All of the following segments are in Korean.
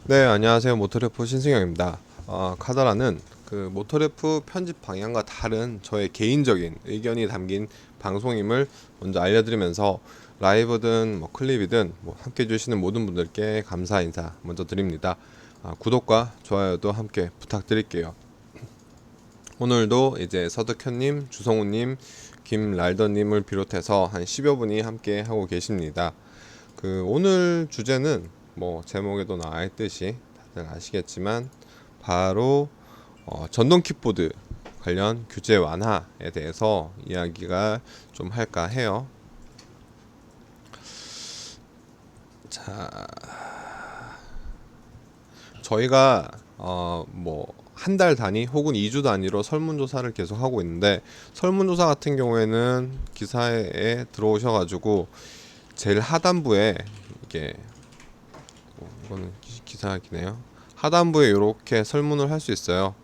네, 안녕하세요. 모토래프 신승영입니다. 카더라는 그 모토래프 편집 방향과 다른 저의 개인적인 의견이 담긴 방송임을 먼저 알려드리면서 라이브든 뭐 클립이든 뭐 함께 해주시는 모든 분들께 감사 인사 먼저 드립니다. 구독과 좋아요도 함께 부탁드릴게요. 오늘도 이제 서득현님, 주성우님, 김랄더님을 비롯해서 한 10여 분이 함께 하고 계십니다. 그 오늘 주제는 뭐 제목에도 나와 있듯이 다들 아시겠지만 바로 전동 킥보드 관련 규제 완화에 대해서 이야기가 좀 할까 해요. 자, 저희가 뭐 한 달 단위 혹은 2주 단위로 설문조사를 계속 하고 있는데, 설문조사 같은 경우에는 기사에 들어오셔가지고 제일 하단부에 이게 이거는 기사기네요. 하단부에 이렇게 설문을 할 수 있어요.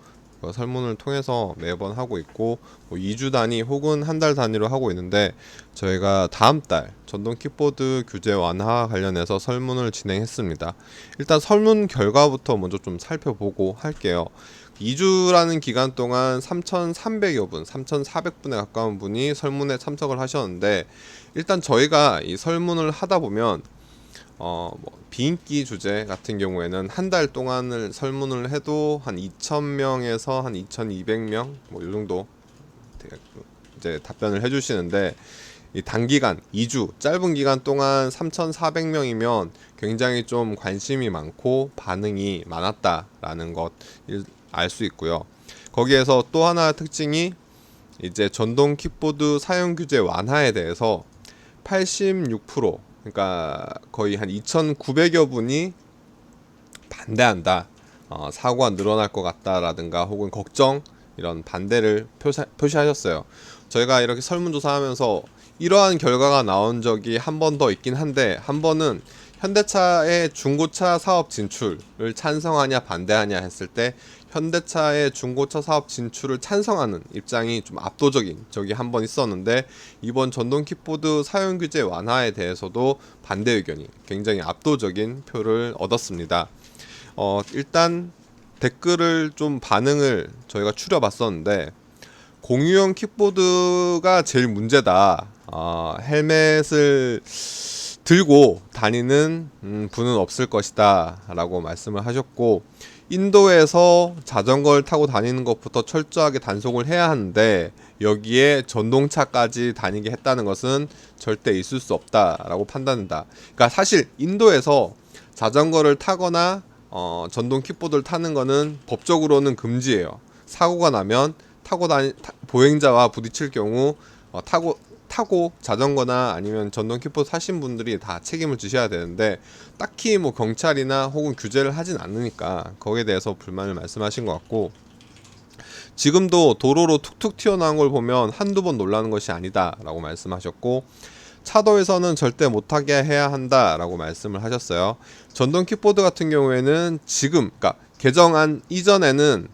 그 설문을 통해서 매번 하고 있고, 뭐 2주 단위 혹은 한 달 단위로 하고 있는데, 저희가 다음 달 전동 킥보드 규제 완화 관련해서 설문을 진행했습니다. 일단 설문 결과부터 먼저 좀 살펴보고 할게요. 2주라는 기간 동안 3,300여 분, 3,400분에 가까운 분이 설문에 참석을 하셨는데, 일단 저희가 이 설문을 하다 보면 뭐 비인기 주제 같은 경우에는 한 달 동안을 설문을 해도 한 2,000명에서 한 2,200명 뭐 이 정도 이제 답변을 해주시는데, 이 단기간 2주 짧은 기간 동안 3,400명이면 굉장히 좀 관심이 많고 반응이 많았다라는 것 알 수 있고요. 거기에서 또 하나 특징이 이제 전동 킥보드 사용 규제 완화에 대해서 86%, 그러니까 거의 한 2,900여 분이 반대한다, 사고가 늘어날 것 같다라든가 혹은 걱정, 이런 반대를 표시하셨어요. 저희가 이렇게 설문조사하면서 이러한 결과가 나온 적이 한 번 더 있긴 한데, 한 번은 현대차의 중고차 사업 진출을 찬성하냐 반대하냐 했을 때 현대차의 중고차 사업 진출을 찬성하는 입장이 좀 압도적인 적이 한 번 있었는데, 이번 전동 킥보드 사용 규제 완화에 대해서도 반대 의견이 굉장히 압도적인 표를 얻었습니다. 일단 댓글을 좀 반응을 저희가 추려봤었는데, 공유형 킥보드가 제일 문제다. 헬멧을 들고 다니는 분은 없을 것이다 라고 말씀을 하셨고, 인도에서 자전거를 타고 다니는 것부터 철저하게 단속을 해야 하는데 여기에 전동차까지 다니게 했다는 것은 절대 있을 수 없다라고 판단한다. 그러니까 사실 인도에서 자전거를 타거나 전동 킥보드를 타는 거는 법적으로는 금지예요. 사고가 나면 보행자와 부딪힐 경우 타고 자전거나 아니면 전동 킥보드 타신 분들이 다 책임을 지셔야 되는데, 딱히 뭐 경찰이나 혹은 규제를 하진 않으니까 거기에 대해서 불만을 말씀하신 것 같고, 지금도 도로로 툭툭 튀어나온 걸 보면 한두 번 놀라는 것이 아니다 라고 말씀하셨고, 차도에서는 절대 못하게 해야 한다 라고 말씀을 하셨어요. 전동 킥보드 같은 경우에는 지금, 그러니까 개정안 이전에는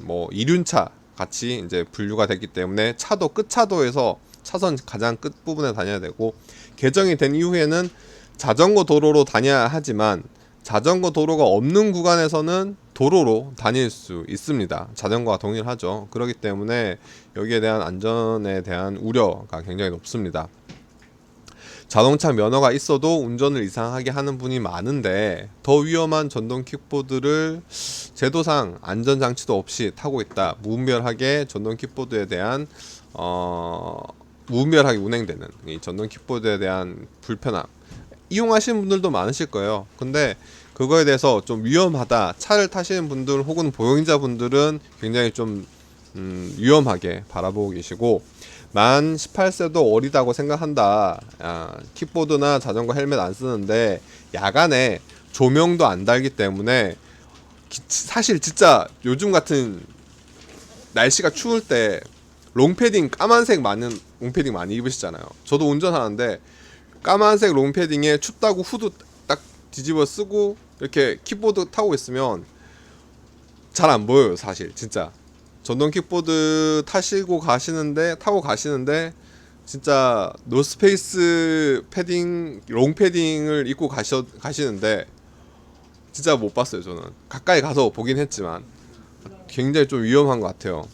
뭐 이륜차 같이 이제 분류가 됐기 때문에 차도 끝차도에서 차선 가장 끝 부분에 다녀야 되고, 개정이 된 이후에는 자전거 도로로 다녀야 하지만 자전거 도로가 없는 구간에서는 도로로 다닐 수 있습니다. 자전거와 동일하죠. 그렇기 때문에 여기에 대한 안전에 대한 우려가 굉장히 높습니다. 자동차 면허가 있어도 운전을 이상하게 하는 분이 많은데, 더 위험한 전동 킥보드를 제도상 안전장치도 없이 타고 있다. 무분별하게 전동 킥보드에 대한 무분별하게 운행되는 이 전동 킥보드에 대한 불편함, 이용하시는 분들도 많으실 거예요. 근데 그거에 대해서 좀 위험하다, 차를 타시는 분들 혹은 보행자 분들은 굉장히 좀 위험하게 바라보고 계시고, 만 18세도 어리다고 생각한다. 킥보드나 자전거 헬멧 안 쓰는데 야간에 조명도 안 달기 때문에, 사실 진짜 요즘 같은 날씨가 추울 때 롱패딩 까만색 많은 롱패딩 많이 입으시잖아요. 저도 운전하는데 까만색 롱패딩에 춥다고 후드 딱 뒤집어 쓰고 이렇게 킥보드 타고 있으면 잘 안 보여요. 사실 진짜 전동 킥보드 타고 가시는데 진짜 노스페이스 패딩 롱패딩을 입고 가시는데 진짜 못 봤어요. 저는 가까이 가서 보긴 했지만 굉장히 좀 위험한 것 같아요.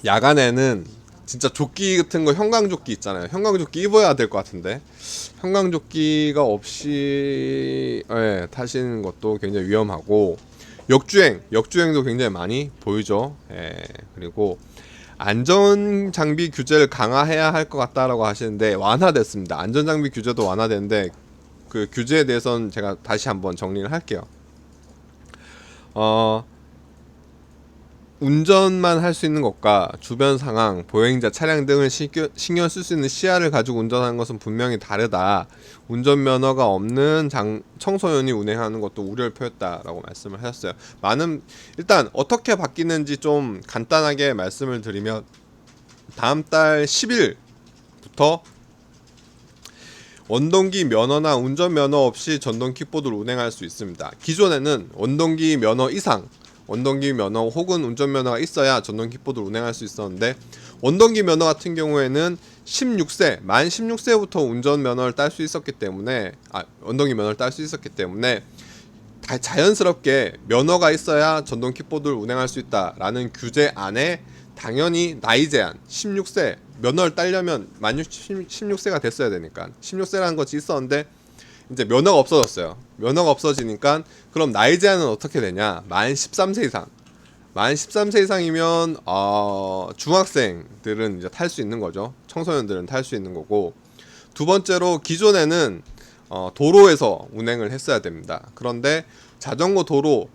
야간에는 진짜 조끼 같은 거, 형광조끼 있잖아요. 형광조끼 입어야 될 것 같은데 형광조끼가 없이 타시는 것도 굉장히 위험하고, 역주행도 굉장히 많이 보이죠. 그리고 안전장비 규제를 강화해야 할 것 같다라고 하시는데 완화됐습니다. 안전장비 규제도 완화됐는데 그 규제에 대해서는 제가 다시 한번 정리를 할게요. 운전만 할 수 있는 것과 주변 상황, 보행자, 차량 등을 신경 쓸 수 있는 시야를 가지고 운전하는 것은 분명히 다르다. 운전면허가 없는 청소년이 운행하는 것도 우려를 표했다라고 말씀을 하셨어요. 일단 어떻게 바뀌는지 좀 간단하게 말씀을 드리면, 다음 달 10일부터 원동기 면허나 운전면허 없이 전동 킥보드를 운행할 수 있습니다. 기존에는 원동기 면허 이상, 원동기 면허 혹은 운전면허가 있어야 전동 킥보드를 운행할 수 있었는데, 원동기 면허 같은 경우에는 만 16세부터 운전면허를 딸 수 있었기 때문에, 원동기 면허를 딸 수 있었기 때문에 자연스럽게 면허가 있어야 전동 킥보드를 운행할 수 있다라는 규제 안에 당연히 나이 제한 16세, 면허를 따려면 만 16세가 됐어야 되니까 16세라는 것이 있었는데 이제 면허가 없어졌어요. 면허가 없어지니까 그럼 나이 제한은 어떻게 되냐? 만 13세 이상. 만 13세 이상이면 중학생들은 이제 탈 수 있는 거죠. 청소년들은 탈 수 있는 거고, 두 번째로 기존에는 도로에서 운행을 했어야 됩니다. 그런데 자전거 도로로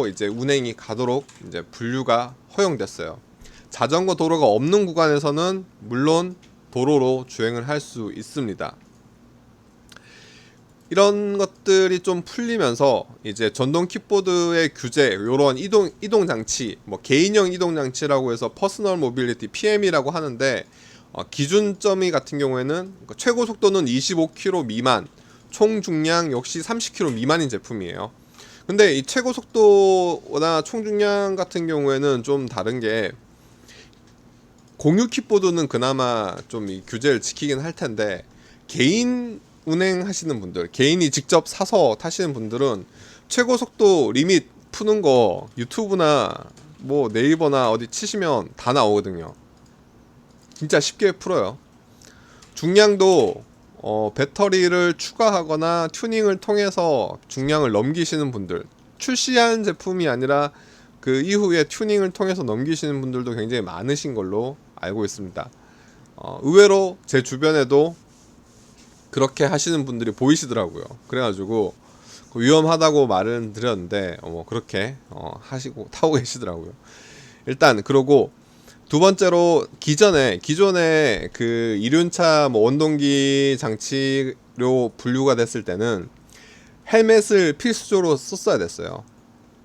이제 운행이 가도록 이제 분류가 허용됐어요. 자전거 도로가 없는 구간에서는 물론 도로로 주행을 할 수 있습니다. 이런 것들이 좀 풀리면서 이제 전동 킥보드의 규제, 요런 이동 장치, 뭐 개인형 이동 장치라고 해서 퍼스널 모빌리티 PM이라고 하는데, 기준점이 같은 경우에는 최고 속도는 25km 미만, 총 중량 역시 30kg 미만인 제품이에요. 근데 이 최고 속도나 총 중량 같은 경우에는 좀 다른 게, 공유 킥보드는 그나마 좀 이 규제를 지키긴 할 텐데, 개인 운행하시는 분들, 개인이 직접 사서 타시는 분들은 최고 속도 리밋 푸는 거 유튜브나 뭐 네이버나 어디 치시면 다 나오거든요. 진짜 쉽게 풀어요. 중량도 배터리를 추가하거나 튜닝을 통해서 중량을 넘기시는 분들, 출시한 제품이 아니라 그 이후에 튜닝을 통해서 넘기시는 분들도 굉장히 많으신 걸로 알고 있습니다. 의외로 제 주변에도 그렇게 하시는 분들이 보이시더라고요. 그래가지고 위험하다고 말은 드렸는데 그렇게 하시고 타고 계시더라고요. 일단 그러고, 두 번째로 기존에 그 이륜차 뭐 원동기 장치로 분류가 됐을 때는 헬멧을 필수적으로 썼어야 됐어요.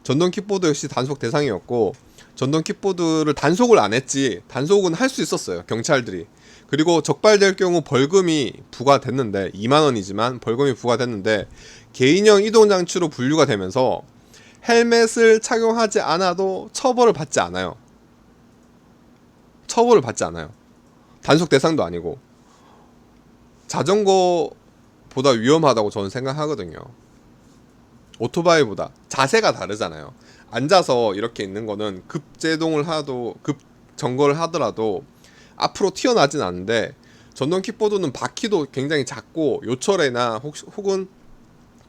전동 킥보드 역시 단속 대상이었고, 전동 킥보드를 단속을 안 했지 단속은 할 수 있었어요, 경찰들이. 그리고 적발될 경우 벌금이 부과됐는데, 2만원이지만 벌금이 부과됐는데, 개인형 이동장치로 분류가 되면서 헬멧을 착용하지 않아도 처벌을 받지 않아요. 단속 대상도 아니고. 자전거보다 위험하다고 저는 생각하거든요. 오토바이보다 자세가 다르잖아요. 앉아서 이렇게 있는 거는 급정거를 하더라도 앞으로 튀어나진 않는데, 전동 킥보드는 바퀴도 굉장히 작고 요철에나 혹은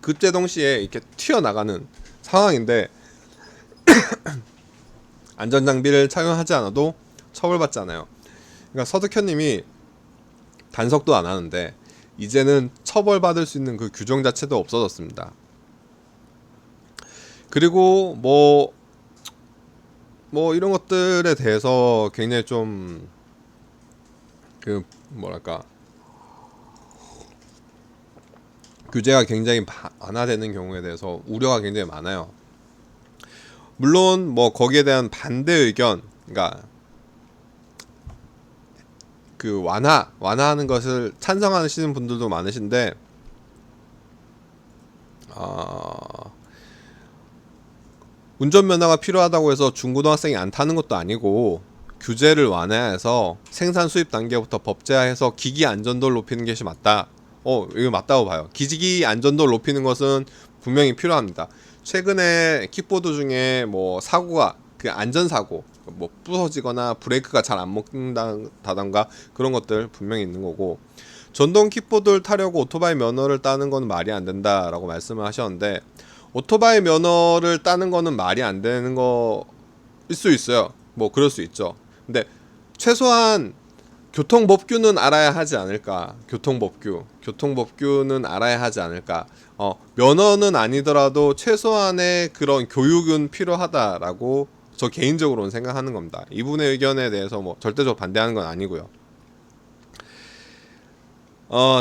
급제동 시에 이렇게 튀어나가는 상황인데 안전장비를 착용하지 않아도 처벌받지 않아요. 그러니까 서득현님이 단속도 안 하는데 이제는 처벌받을 수 있는 그 규정 자체도 없어졌습니다. 그리고 뭐 이런 것들에 대해서 굉장히 좀 규제가 굉장히 완화되는 경우에 대해서 우려가 굉장히 많아요. 물론 뭐 거기에 대한 반대 의견, 그러니까 그 완화하는 것을 찬성하시는 분들도 많으신데, 운전면허가 필요하다고 해서 중고등학생이 안 타는 것도 아니고, 규제를 완화해서 생산 수입 단계부터 법제화해서 기기 안전도를 높이는 것이 맞다. 이거 맞다고 봐요. 기기 안전도를 높이는 것은 분명히 필요합니다. 최근에 킥보드 중에 뭐 사고가 그 안전사고 뭐 부서지거나 브레이크가 잘 안 먹는다던가 그런 것들 분명히 있는 거고, 전동 킥보드를 타려고 오토바이 면허를 따는 건 말이 안 된다라고 말씀을 하셨는데, 오토바이 면허를 따는 거는 말이 안 되는 거일 수 있어요. 뭐 그럴 수 있죠. 근데 최소한 교통법규는 알아야 하지 않을까. 교통법규는 알아야 하지 않을까. 면허는 아니더라도 최소한의 그런 교육은 필요하다라고 저 개인적으로는 생각하는 겁니다. 이분의 의견에 대해서 뭐 절대적으로 반대하는 건 아니고요.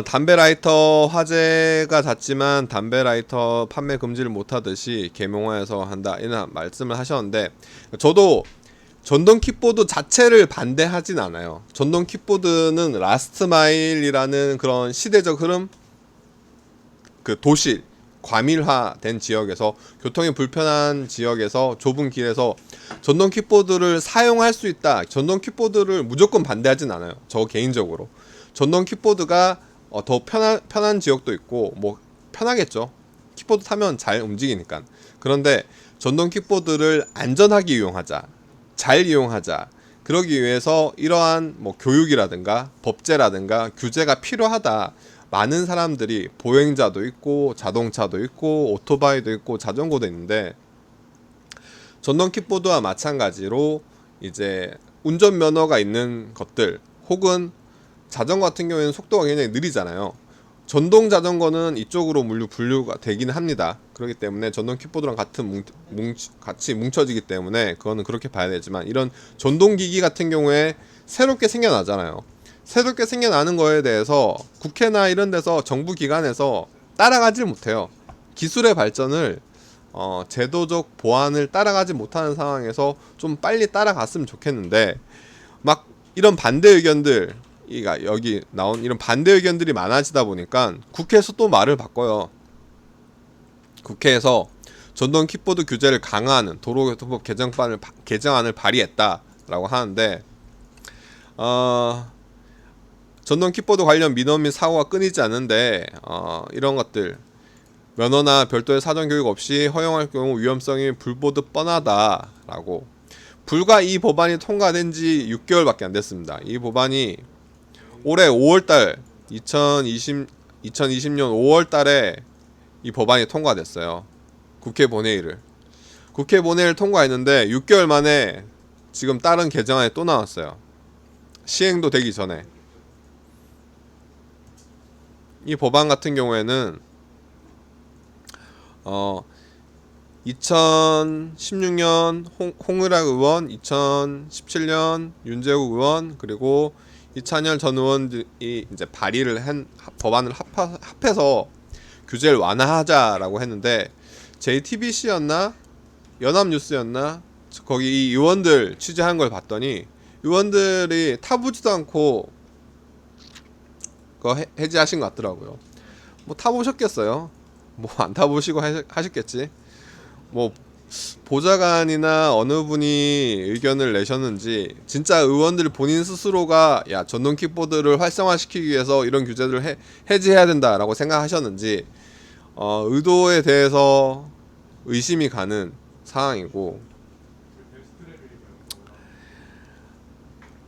담배 라이터 화재가 잦지만 담배 라이터 판매 금지를 못하듯이 계명화해서 한다, 이런 말씀을 하셨는데, 저도 전동 킥보드 자체를 반대하진 않아요. 전동 킥보드는 라스트 마일이라는 그런 시대적 흐름, 그 도시 과밀화된 지역에서, 교통이 불편한 지역에서, 좁은 길에서 전동 킥보드를 사용할 수 있다. 전동 킥보드를 무조건 반대하진 않아요. 저 개인적으로 전동 킥보드가 더 편한 지역도 있고, 뭐 편하겠죠. 킥보드 타면 잘 움직이니까. 그런데 전동 킥보드를 안전하게 이용하자, 잘 이용하자, 그러기 위해서 이러한 뭐 교육이라든가 법제라든가 규제가 필요하다. 많은 사람들이, 보행자도 있고 자동차도 있고 오토바이도 있고 자전거도 있는데, 전동 킥보드와 마찬가지로 이제 운전면허가 있는 것들, 혹은 자전거 같은 경우에는 속도가 굉장히 느리잖아요. 전동 자전거는 이쪽으로 분류가 되긴 합니다. 그렇기 때문에 전동 킥보드랑 같이 뭉쳐지기 때문에 그거는 그렇게 봐야 되지만, 이런 전동기기 같은 경우에 새롭게 생겨나잖아요. 새롭게 생겨나는 거에 대해서 국회나 이런 데서, 정부 기관에서 따라가질 못해요. 기술의 발전을, 제도적 보완을 따라가지 못하는 상황에서 좀 빨리 따라갔으면 좋겠는데, 막 이런 반대 의견들, 여기 나온 이런 반대 의견들이 많아지다 보니까 국회에서 또 말을 바꿔요. 국회에서 전동 킥보드 규제를 강화하는 도로교통법 개정안을 발의했다라고 하는데, 전동 킥보드 관련 민원 및 사고가 끊이지 않는데, 이런 것들 면허나 별도의 사전 교육 없이 허용할 경우 위험성이 불보듯 뻔하다라고. 불과 이 법안이 통과된 지 6개월밖에 안 됐습니다. 이 법안이 올해 5월달 2020년 5월달에 이 법안이 통과됐어요. 국회 본회의를 통과했는데 6개월 만에 지금 다른 개정안이 또 나왔어요. 시행도 되기 전에. 이 법안 같은 경우에는 2016년 홍의락 의원, 2017년 윤재욱 의원, 그리고 이찬열 전 의원들이 이제 발의를 한 법안을 합해서 규제를 완화하자라고 했는데, JTBC였나 연합뉴스였나 거기 이 의원들 취재한 걸 봤더니, 의원들이 타보지도 않고 그거 해지하신 것 같더라고요. 뭐 타보셨겠어요? 뭐 안 타보시고 하셨겠지. 뭐 보좌관이나 어느 분이 의견을 내셨는지, 진짜 의원들 본인 스스로가 야 전동 킥보드를 활성화시키기 위해서 이런 규제를 해제해야 된다라고 생각하셨는지, 의도에 대해서 의심이 가는 상황이고,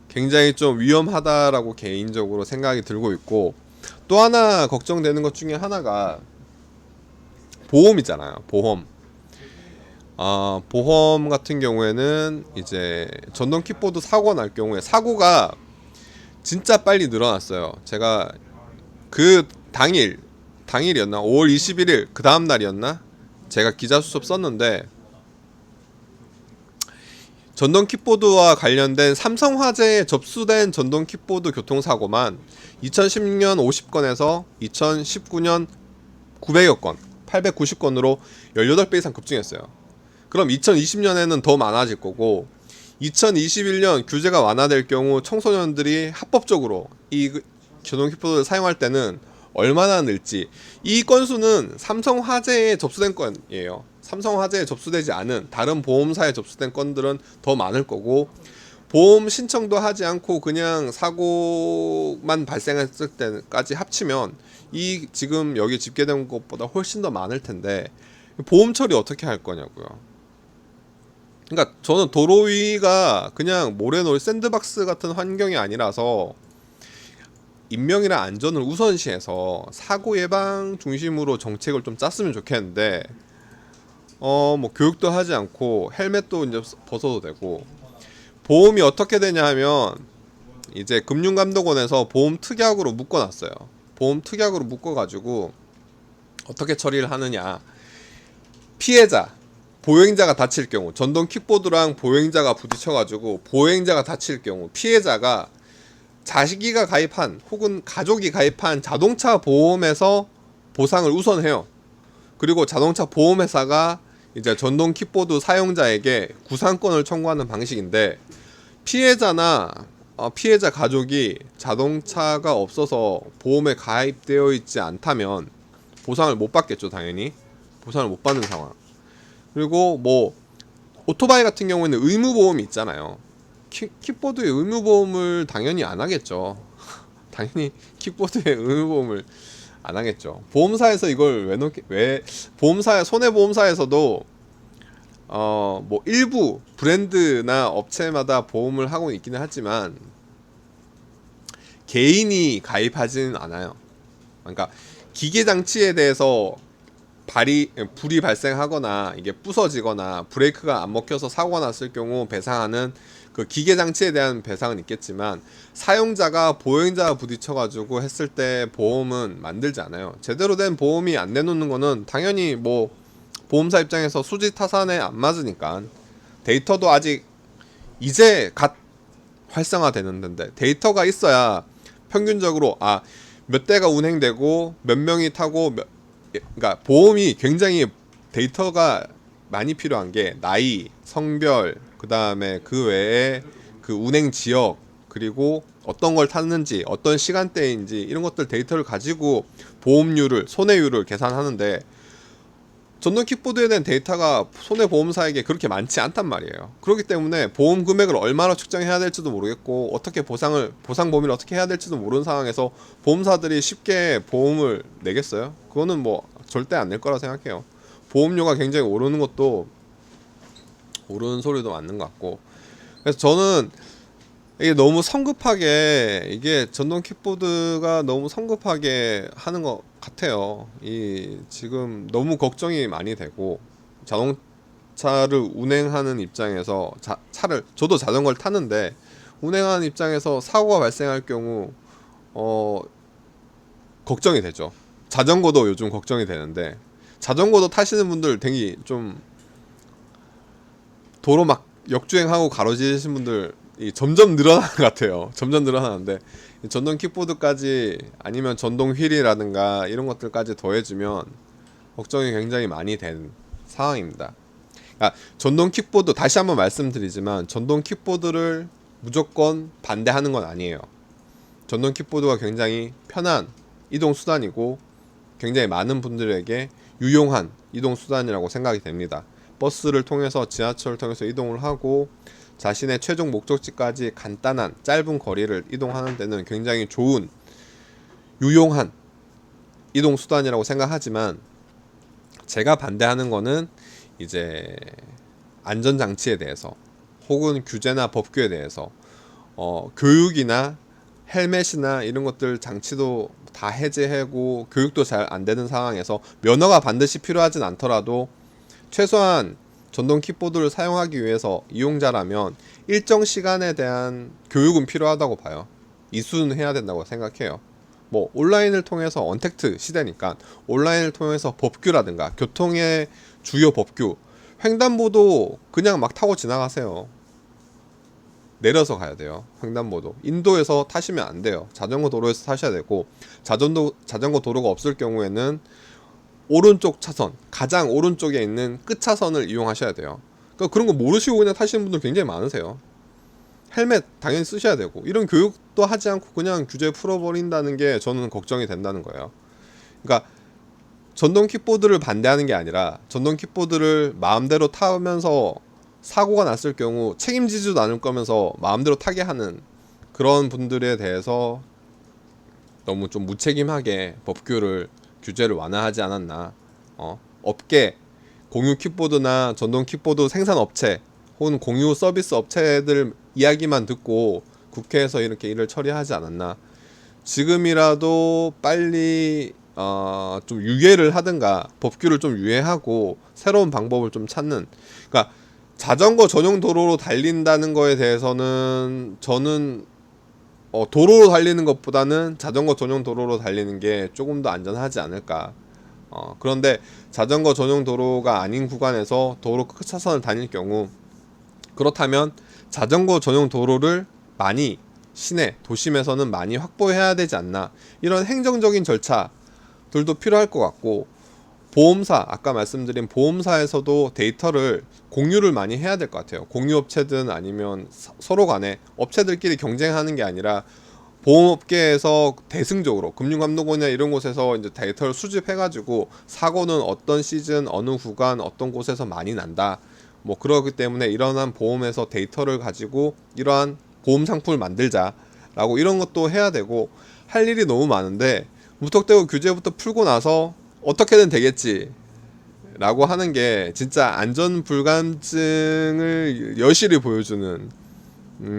굉장히 좀 위험하다라고 개인적으로 생각이 들고 있고, 또 하나 걱정되는 것 중에 하나가 보험이잖아요. 보험 같은 경우에는 이제 전동 킥보드 사고가 날 경우에, 사고가 진짜 빨리 늘어났어요. 제가 그 당일이었나 5월 21일 그 다음 날이었나 제가 기자 수첩 썼는데, 전동 킥보드와 관련된 삼성화재에 접수된 전동 킥보드 교통사고만 2016년 50건에서 2019년 900여 건, 890건으로 18배 이상 급증했어요. 그럼 2020년에는 더 많아질 거고, 2021년 규제가 완화될 경우 청소년들이 합법적으로 이 전동 킥보드를 사용할 때는 얼마나 늘지. 이 건수는 삼성화재에 접수된 건이에요. 삼성화재에 접수되지 않은 다른 보험사에 접수된 건들은 더 많을 거고, 보험 신청도 하지 않고 그냥 사고만 발생했을 때까지 합치면 이 지금 여기 집계된 것보다 훨씬 더 많을 텐데 보험 처리 어떻게 할 거냐고요. 그러니까 저는 도로 위가 그냥 모래놀이 샌드박스 같은 환경이 아니라서 인명이나 안전을 우선시해서 사고 예방 중심으로 정책을 좀 짰으면 좋겠는데 뭐 교육도 하지 않고 헬멧도 이제 벗어도 되고, 보험이 어떻게 되냐 하면 이제 금융감독원에서 보험 특약으로 묶어놨어요. 보험 특약으로 묶어가지고 어떻게 처리를 하느냐, 피해자 보행자가 다칠 경우, 전동 킥보드랑 보행자가 부딪혀가지고 보행자가 다칠 경우 피해자가 자식이가 가입한 혹은 가족이 가입한 자동차 보험에서 보상을 우선해요. 그리고 자동차 보험회사가 이제 전동 킥보드 사용자에게 구상권을 청구하는 방식인데, 피해자나 피해자 가족이 자동차가 없어서 보험에 가입되어 있지 않다면 보상을 못 받겠죠. 당연히 보상을 못 받는 상황. 그리고 뭐 오토바이 같은 경우에는 의무보험이 있잖아요. 킥보드의 의무보험을 당연히 안 하겠죠. 당연히 킥보드의 의무보험을 안 하겠죠. 보험사에서 이걸 왜 보험사, 손해보험사에서도 뭐 일부 브랜드나 업체마다 보험을 하고 있기는 하지만 개인이 가입하지는 않아요. 그러니까 기계 장치에 대해서 불이 발생하거나 이게 부서지거나 브레이크가 안 먹혀서 사고가 났을 경우 배상하는 그 기계 장치에 대한 배상은 있겠지만, 사용자가 보행자와 부딪혀가지고 했을 때 보험은 만들지 않아요. 제대로 된 보험이 안 내놓는 거는 당연히 뭐 보험사 입장에서 수지 타산에 안 맞으니까. 데이터도 아직 이제 갓 활성화되는데 데이터가 있어야 평균적으로 몇 대가 운행되고 몇 명이 타고 그러니까 보험이 굉장히 데이터가 많이 필요한 게 나이, 성별, 그 다음에 그 외에 그 운행 지역, 그리고 어떤 걸 탔는지 어떤 시간대인지 이런 것들 데이터를 가지고 보험료를, 손해율을 계산하는데, 전동 킥보드에 대한 데이터가 손해보험사에게 그렇게 많지 않단 말이에요. 그렇기 때문에 보험 금액을 얼마나 측정해야 될지도 모르겠고 어떻게 보상 범위를 어떻게 해야 될지도 모르는 상황에서 보험사들이 쉽게 보험을 내겠어요? 그거는 뭐 절대 안 낼 거라 생각해요. 보험료가 굉장히 오르는 것도 오르는 소리도 맞는 것 같고. 그래서 저는 이게 너무 성급하게, 이게 전동 킥보드가 너무 성급하게 하는 것 같아요. 지금 너무 걱정이 많이 되고, 자동차를 운행하는 입장에서 저도 자전거를 타는데 운행하는 입장에서 사고가 발생할 경우 걱정이 되죠. 자전거도 요즘 걱정이 되는데, 자전거도 타시는 분들 되게 좀 도로 막 역주행하고 가로지르신 분들 점점 늘어나는 것 같아요. 점점 늘어나는데 전동 킥보드까지 아니면 전동 휠이라든가 이런 것들까지 더해지면 걱정이 굉장히 많이 된 상황입니다. 전동 킥보드, 다시 한번 말씀드리지만 전동 킥보드를 무조건 반대하는 건 아니에요. 전동 킥보드가 굉장히 편한 이동 수단이고 굉장히 많은 분들에게 유용한 이동 수단이라고 생각이 됩니다. 버스를 통해서, 지하철을 통해서 이동을 하고 자신의 최종 목적지까지 간단한 짧은 거리를 이동하는 데는 굉장히 좋은 유용한 이동 수단이라고 생각하지만, 제가 반대하는 거는 이제 안전장치에 대해서 혹은 규제나 법규에 대해서 교육이나 헬멧이나 이런 것들 장치도 다 해제하고 교육도 잘 안 되는 상황에서 면허가 반드시 필요하진 않더라도 최소한 전동 킥보드를 사용하기 위해서 이용자라면 일정 시간에 대한 교육은 필요하다고 봐요. 이수는 해야 된다고 생각해요. 뭐 온라인을 통해서, 언택트 시대니까 온라인을 통해서 법규라든가 교통의 주요 법규, 횡단보도 그냥 막 타고 지나가세요. 내려서 가야 돼요. 횡단보도 인도에서 타시면 안 돼요. 자전거 도로에서 타셔야 되고, 자전거 도로가 없을 경우에는 오른쪽 차선, 가장 오른쪽에 있는 끝 차선을 이용하셔야 돼요. 그러니까 그런 거 모르시고 그냥 타시는 분들 굉장히 많으세요. 헬멧 당연히 쓰셔야 되고, 이런 교육도 하지 않고 그냥 규제 풀어버린다는 게 저는 걱정이 된다는 거예요. 그러니까 전동 킥보드를 반대하는 게 아니라 전동 킥보드를 마음대로 타면서 사고가 났을 경우 책임지지도 않을 거면서 마음대로 타게 하는 그런 분들에 대해서 너무 좀 무책임하게 법규를 규제를 완화하지 않았나. 업계 공유 킥보드나 전동 킥보드 생산 업체 혹은 공유 서비스 업체들 이야기만 듣고 국회에서 이렇게 일을 처리하지 않았나. 지금이라도 빨리 좀 유예를 하든가 법규를 좀 유예하고 새로운 방법을 좀 찾는. 그러니까 자전거 전용 도로로 달린다는 거에 대해서는 저는 도로로 달리는 것보다는 자전거 전용 도로로 달리는 게 조금 더 안전하지 않을까. 그런데 자전거 전용 도로가 아닌 구간에서 도로 끝차선을 다닐 경우, 그렇다면 자전거 전용 도로를 많이 시내 도심에서는 많이 확보해야 되지 않나. 이런 행정적인 절차들도 필요할 것 같고, 보험사, 아까 말씀드린 보험사에서도 데이터를 공유를 많이 해야 될 것 같아요. 공유업체든 아니면 서로 간에 업체들끼리 경쟁하는 게 아니라 보험업계에서 대승적으로 금융감독원이나 이런 곳에서 이제 데이터를 수집해가지고 사고는 어떤 시즌, 어느 구간, 어떤 곳에서 많이 난다. 뭐 그러기 때문에 이러한 보험에서 데이터를 가지고 이러한 보험 상품을 만들자라고 이런 것도 해야 되고, 할 일이 너무 많은데 무턱대고 규제부터 풀고 나서 어떻게든 되겠지 라고 하는 게 진짜 안전 불감증을 여실히 보여주는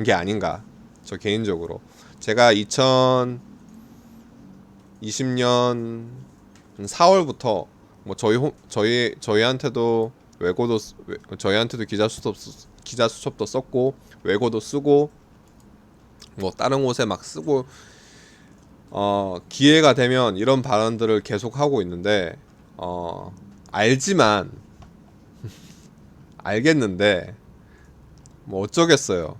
게 아닌가. 저 개인적으로 제가 2020년 4월부터 뭐 저희한테도 외고도 저희한테도 기자 수첩도 썼고 외고도 쓰고 뭐 다른 곳에 막 쓰고 기회가 되면 이런 발언들을 계속 하고 있는데 알지만 알겠는데 뭐 어쩌겠어요.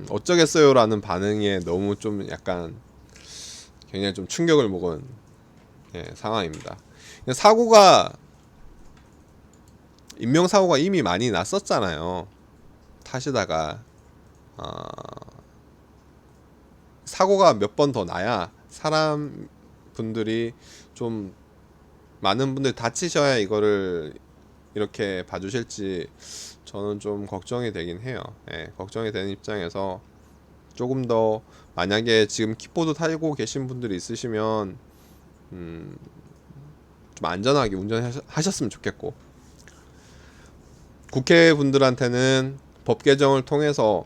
어쩌겠어요라는 반응에 너무 좀 약간 굉장히 좀 충격을 먹은 상황입니다. 인명사고가 이미 많이 났었잖아요. 타시다가 사고가 몇 번 더 나야 사람 분들이 좀 많은 분들이 다치셔야 이거를 이렇게 봐주실지 저는 좀 걱정이 되긴 해요. 걱정이 되는 입장에서 조금 더, 만약에 지금 킥보드 타고 계신 분들이 있으시면 좀 안전하게 운전하셨으면 좋겠고, 국회분들한테는 법 개정을 통해서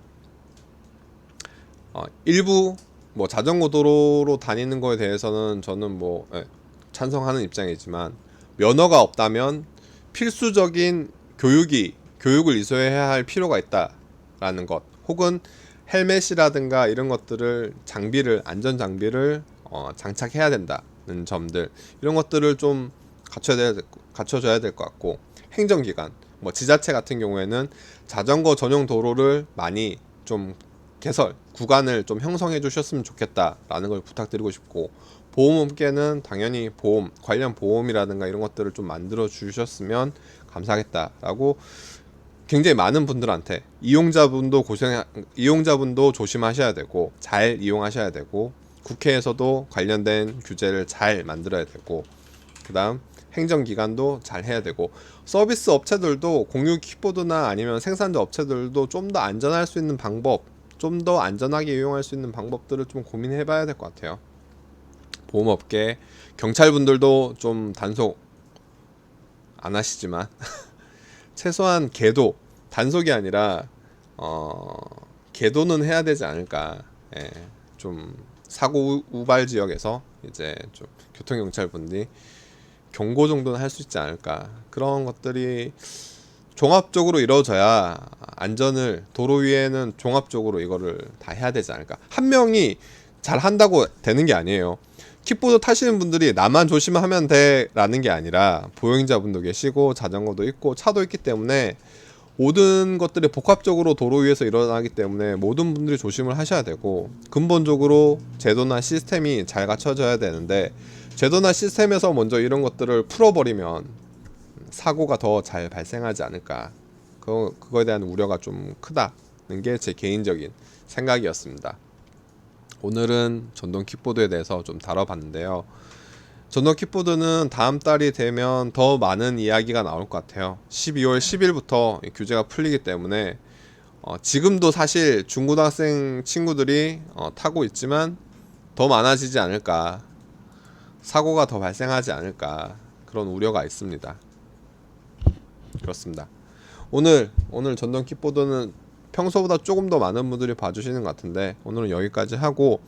일부 뭐 자전거 도로로 다니는 거에 대해서는 저는 뭐 찬성하는 입장이지만, 면허가 없다면 필수적인 교육을 이수해야 할 필요가 있다라는 것, 혹은 헬멧이라든가 이런 것들을 안전 장비를 장착해야 된다는 점들, 이런 것들을 좀 갖춰줘야 될 것 같고, 행정기관 뭐 지자체 같은 경우에는 자전거 전용 도로를 많이 좀 구간을 좀 형성해 주셨으면 좋겠다라는 걸 부탁드리고 싶고, 보험업계는 당연히 관련 보험이라든가 이런 것들을 좀 만들어 주셨으면 감사하겠다라고 굉장히 많은 분들한테, 이용자분도 조심하셔야 되고 잘 이용하셔야 되고, 국회에서도 관련된 규제를 잘 만들어야 되고, 그 다음 행정기관도 잘 해야 되고, 서비스 업체들도 공유 킥보드나 아니면 생산자 업체들도 좀 더 안전할 수 있는 방법, 좀 더 안전하게 이용할 수 있는 방법들을 좀 고민해 봐야 될 것 같아요. 보험업계, 경찰분들도 좀 단속 안 하시지만 최소한 단속이 아니라 계도는 해야 되지 않을까. 좀 사고 우발 지역에서 이제 좀 교통경찰분들이 경고 정도는 할 수 있지 않을까. 그런 것들이 종합적으로 이루어져야 도로 위에는 종합적으로 이거를 다 해야 되지 않을까. 한 명이 잘 한다고 되는 게 아니에요. 킥보드 타시는 분들이 나만 조심하면 돼 라는 게 아니라, 보행자분도 계시고 자전거도 있고 차도 있기 때문에 모든 것들이 복합적으로 도로 위에서 일어나기 때문에 모든 분들이 조심을 하셔야 되고, 근본적으로 제도나 시스템이 잘 갖춰져야 되는데, 제도나 시스템에서 먼저 이런 것들을 풀어버리면 사고가 더 잘 발생하지 않을까. 그거에 대한 우려가 좀 크다는 게 제 개인적인 생각이었습니다. 오늘은 전동 킥보드에 대해서 좀 다뤄봤는데요. 전동 킥보드는 다음 달이 되면 더 많은 이야기가 나올 것 같아요. 12월 10일부터 규제가 풀리기 때문에 지금도 사실 중고등학생 친구들이 타고 있지만 더 많아지지 않을까, 사고가 더 발생하지 않을까, 그런 우려가 있습니다. 그렇습니다. 오늘 전동 킥보드는 평소보다 조금 더 많은 분들이 봐주시는 것 같은데, 오늘은 여기까지 하고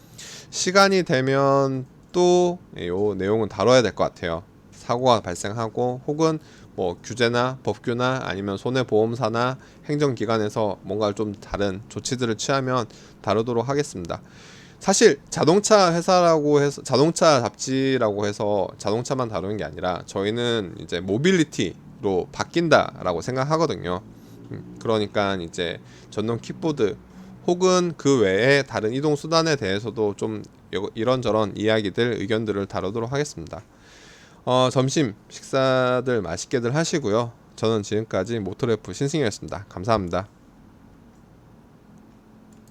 시간이 되면 또 이 내용은 다뤄야 될 것 같아요. 사고가 발생하고 혹은 뭐 규제나 법규나 아니면 손해보험사나 행정기관에서 뭔가 좀 다른 조치들을 취하면 다루도록 하겠습니다. 사실 자동차 회사라고 해서, 자동차 잡지라고 해서 자동차만 다루는 게 아니라 저희는 이제 모빌리티로 바뀐다라고 생각하거든요. 그러니까 이제 전동 킥보드 혹은 그 외에 다른 이동 수단에 대해서도 좀 이런저런 이야기들, 의견들을 다루도록 하겠습니다. 점심 식사들 맛있게들 하시고요. 저는 지금까지 모토래프 신승이었습니다. 감사합니다.